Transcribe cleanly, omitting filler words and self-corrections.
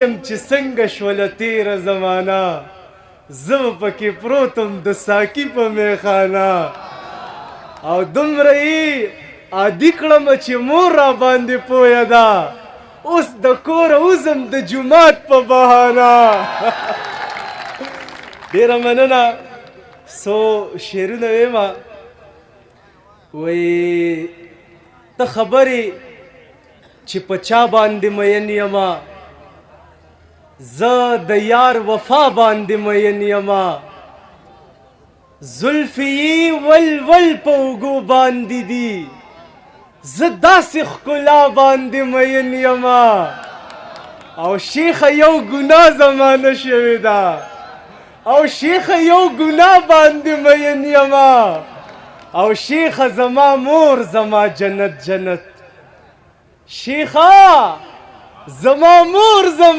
چې څنګه شوله تیره زمانه زه به پکې پروتم د ساقي په میخانه او دومره یې عادي کړم چې مور را باندې پویه ده اوس د کوره وځم د جومات په بهانه ډېره مننه څو شعرونه ویمه وایي ته خبرې چې په چا باندې مین یمه زه د یار وفا باندې مین یمه زلفې یې ولول په اوږو باندې دي زه داسې ښکلا باندې مین یمه او شیخه یو ګناه زمانه شوې ده او شیخه یو ګناه باندې مین یمه او شیخه زما مور زما جنت جنت شیخه زما مور زما